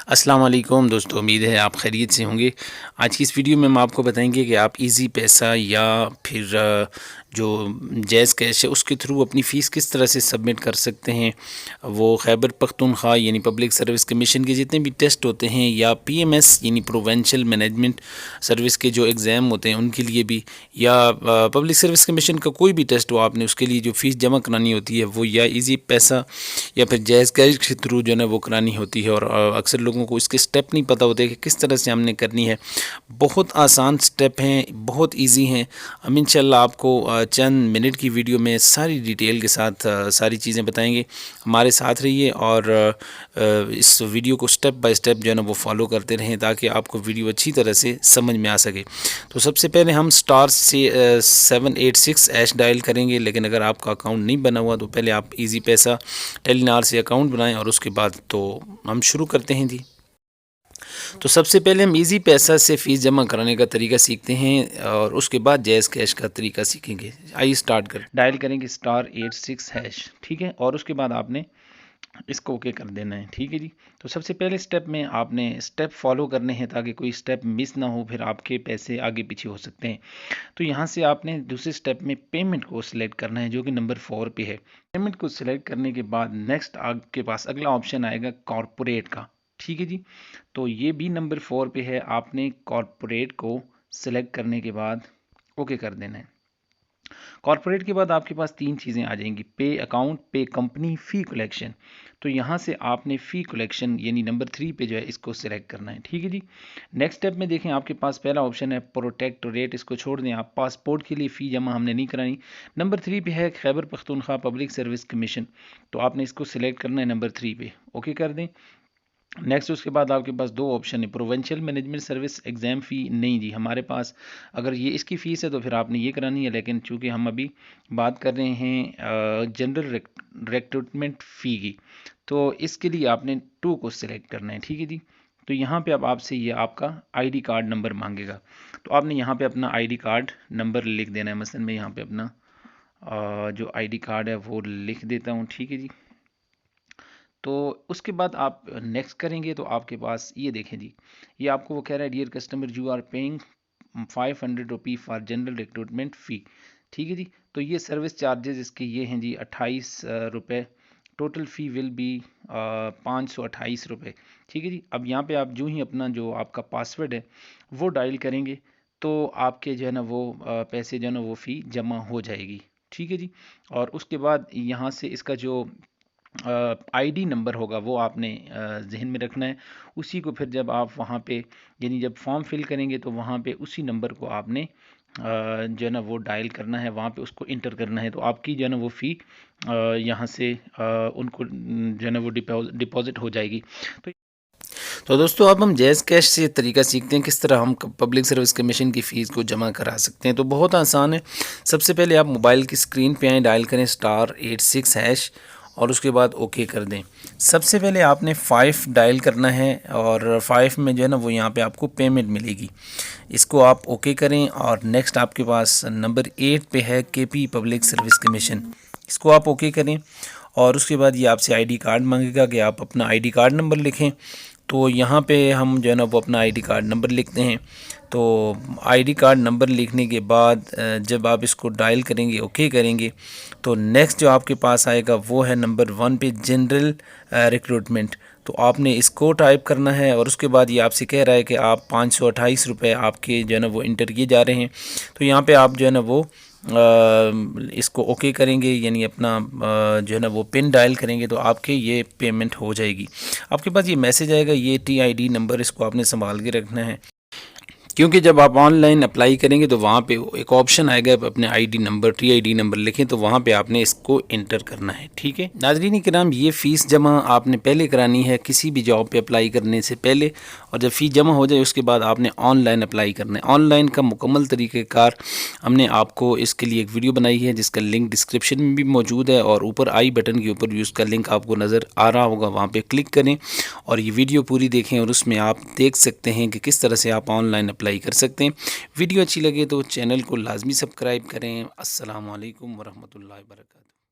السلام علیکم دوستو، امید ہے آپ خیریت سے ہوں گے۔ آج کی اس ویڈیو میں ہم آپ کو بتائیں گے کہ آپ ایزی پیسہ یا پھر جو جیز کیش ہے اس کے تھرو اپنی فیس کس طرح سے سبمٹ کر سکتے ہیں۔ وہ خیبر پختونخوا یعنی پبلک سروس کمیشن کے جتنے بھی ٹیسٹ ہوتے ہیں، یا پی ایم ایس یعنی پروونشل مینجمنٹ سروس کے جو ایگزام ہوتے ہیں ان کے لیے بھی، یا پبلک سروس کمیشن کا کوئی بھی ٹیسٹ ہو، آپ نے اس کے لیے جو فیس جمع کرانی ہوتی ہے وہ یا ایزی پیسہ یا پھر جیز کیش کے تھرو جو ہے نا وہ کرانی ہوتی ہے۔ اور اکثر لوگوں کو اس کے سٹیپ نہیں پتہ ہوتے کہ کس طرح سے ہم نے کرنی ہے۔ بہت آسان سٹیپ ہیں، بہت ایزی ہیں۔ ہم انشاءاللہ آپ کو چند منٹ کی ویڈیو میں ساری ڈیٹیل کے ساتھ ساری چیزیں بتائیں گے۔ ہمارے ساتھ رہیے اور اس ویڈیو کو سٹیپ بائی سٹیپ جو ہے نا وہ فالو کرتے رہیں تاکہ آپ کو ویڈیو اچھی طرح سے سمجھ میں آ سکے۔ تو سب سے پہلے ہم *786# ڈائل کریں گے، لیکن اگر آپ کا اکاؤنٹ نہیں بنا ہوا تو پہلے آپ ایزی پیسہ ٹیلی نار سے اکاؤنٹ بنائیں اور اس کے بعد تو ہم شروع کرتے ہیں جی۔ تو سب سے پہلے ہم ایزی پیسہ سے فیس جمع کرانے کا طریقہ سیکھتے ہیں اور اس کے بعد جیز کیش کا طریقہ سیکھیں گے۔ آئیے سٹارٹ کریں۔ ڈائل کریں گے *86#، ٹھیک ہے، اور اس کے بعد آپ نے اس کو اوکے کر دینا ہے، ٹھیک ہے جی۔ تو سب سے پہلے سٹیپ میں آپ نے سٹیپ فالو کرنے ہیں تاکہ کوئی سٹیپ مس نہ ہو، پھر آپ کے پیسے آگے پیچھے ہو سکتے ہیں۔ تو یہاں سے آپ نے دوسرے سٹیپ میں پیمنٹ کو سلیکٹ کرنا ہے جو کہ نمبر 4 پہ ہے۔ پیمنٹ کو سلیکٹ کرنے کے بعد نیکسٹ آپ کے پاس اگلا آپشن آئے گا کارپوریٹ کا، ٹھیک ہے جی۔ تو یہ بھی نمبر 4 پہ ہے، آپ نے کارپوریٹ کو سلیکٹ کرنے کے بعد اوکے کر دینا ہے۔ کارپوریٹ کے بعد آپ کے پاس 3 چیزیں آ جائیں گی: پے اکاؤنٹ، پے کمپنی، فی کلیکشن۔ تو یہاں سے آپ نے فی کلیکشن یعنی نمبر 3 پہ جو ہے اس کو سلیکٹ کرنا ہے، ٹھیک ہے جی۔ نیکسٹ اسٹیپ میں دیکھیں آپ کے پاس پہلا آپشن ہے پروٹیکٹ ریٹ، اس کو چھوڑ دیں آپ، پاسپورٹ کے لیے فی جمع ہم نے نہیں کرانی۔ نمبر 3 پہ ہے Khyber Pakhtunkhwa public service commission, تو آپ نے اس کو سلیکٹ کرنا ہے نمبر 3 پہ، اوکے کر دیں۔ نیکسٹ اس کے بعد آپ کے پاس 2 آپشن ہے، پروونشل مینجمنٹ سروس ایگزام فی، نہیں جی ہمارے پاس اگر یہ اس کی فیس ہے تو پھر آپ نے یہ کرانی ہے، لیکن چونکہ ہم ابھی بات کر رہے ہیں جنرل ریکروٹمنٹ فی کی، تو اس کے لیے آپ نے 2 کو سلیکٹ کرنا ہے، ٹھیک ہے جی۔ تو یہاں پہ اب آپ سے یہ آپ کا آئی ڈی کارڈ نمبر مانگے گا، تو آپ نے یہاں پہ اپنا آئی ڈی کارڈ نمبر لکھ دینا ہے۔ مثلا میں یہاں پہ اپنا جو آئی ڈی کارڈ ہے وہ لکھ دیتا ہوں، ٹھیک ہے جی۔ تو اس کے بعد آپ نیکسٹ کریں گے تو آپ کے پاس یہ دیکھیں جی، یہ آپ کو وہ کہہ رہا ہے dear customer you are paying 500 rupee for general recruitment fee, ٹھیک ہے جی۔ تو یہ سروس چارجز اس کے یہ ہیں جی 28 روپے، ٹوٹل فی ول بی 528 روپے، ٹھیک ہے جی۔ اب یہاں پہ آپ جو ہی اپنا جو آپ کا پاسورڈ ہے وہ ڈائل کریں گے تو آپ کے جو ہے نا وہ پیسے جو ہے نا وہ فی جمع ہو جائے گی، ٹھیک ہے جی۔ اور اس کے بعد یہاں سے اس کا جو آئی ڈی نمبر ہوگا وہ آپ نے ذہن میں رکھنا ہے، اسی کو پھر جب آپ وہاں پہ یعنی جب فارم فل کریں گے تو وہاں پہ اسی نمبر کو آپ نے جو ہے نا وہ ڈائل کرنا ہے، وہاں پہ اس کو انٹر کرنا ہے، تو آپ کی جو ہے نا وہ فی یہاں سے ان کو جو ہے نا وہ ڈپازٹ ہو جائے گی۔ تو دوستو اب ہم جیز کیش سے طریقہ سیکھتے ہیں کس طرح ہم پبلک سروس کمیشن کی فیس کو جمع کرا سکتے ہیں۔ تو بہت آسان ہے، سب سے پہلے آپ موبائل کی اسکرین پہ آئیں، ڈائل کریں *86# اور اس کے بعد اوکے کر دیں۔ سب سے پہلے آپ نے 5 ڈائل کرنا ہے اور 5 میں جو ہے نا وہ یہاں پہ آپ کو پیمنٹ ملے گی، اس کو آپ اوکے کریں۔ اور نیکسٹ آپ کے پاس نمبر 8 پہ ہے کے پی پبلک سروس کمیشن، اس کو آپ اوکے کریں۔ اور اس کے بعد یہ آپ سے آئی ڈی کارڈ مانگے گا کہ آپ اپنا آئی ڈی کارڈ نمبر لکھیں، تو یہاں پہ ہم جو ہے نا وہ اپنا آئی ڈی کارڈ نمبر لکھتے ہیں۔ تو آئی ڈی کارڈ نمبر لکھنے کے بعد جب آپ اس کو ڈائل کریں گے، اوکے کریں گے، تو نیکسٹ جو آپ کے پاس آئے گا وہ ہے نمبر 1 پہ جنرل ریکروٹمنٹ، تو آپ نے اس کو ٹائپ کرنا ہے۔ اور اس کے بعد یہ آپ سے کہہ رہا ہے کہ آپ 528 روپے آپ کے جو ہے نا وہ انٹر کیے جا رہے ہیں، تو یہاں پہ آپ جو ہے نا وہ اس کو اوکے کریں گے، یعنی اپنا جو ہے نا وہ پن ڈائل کریں گے تو آپ کے یہ پیمنٹ ہو جائے گی۔ آپ کے پاس یہ میسج آئے گا، یہ TID نمبر، اس کو آپ نے سنبھال کے رکھنا ہے، کیونکہ جب آپ آن لائن اپلائی کریں گے تو وہاں پہ ایک آپشن آئے گا اپنے ID نمبر TID نمبر لکھیں، تو وہاں پہ آپ نے اس کو انٹر کرنا ہے، ٹھیک ہے ناظرین کرام۔ یہ فیس جمع آپ نے پہلے کرانی ہے کسی بھی جاب پہ اپلائی کرنے سے پہلے، اور جب فیس جمع ہو جائے اس کے بعد آپ نے آن لائن اپلائی کرنا ہے۔ آن لائن کا مکمل طریقہ کار ہم نے آپ کو اس کے لیے ایک ویڈیو بنائی ہے جس کا لنک ڈسکرپشن میں بھی موجود ہے، اور اوپر آئی بٹن کے اوپر بھی اس کا لنک آپ کو نظر آ رہا ہوگا، وہاں پہ کلک کریں اور یہ ویڈیو پوری دیکھیں، اور اس میں آپ دیکھ سکتے ہیں کہ کس طرح سے آپ آن لائن اپلائی کر سکتے ہیں۔ ویڈیو اچھی لگے تو چینل کو لازمی سبسکرائب کریں۔ السلام علیکم ورحمۃ اللہ وبرکاتہ۔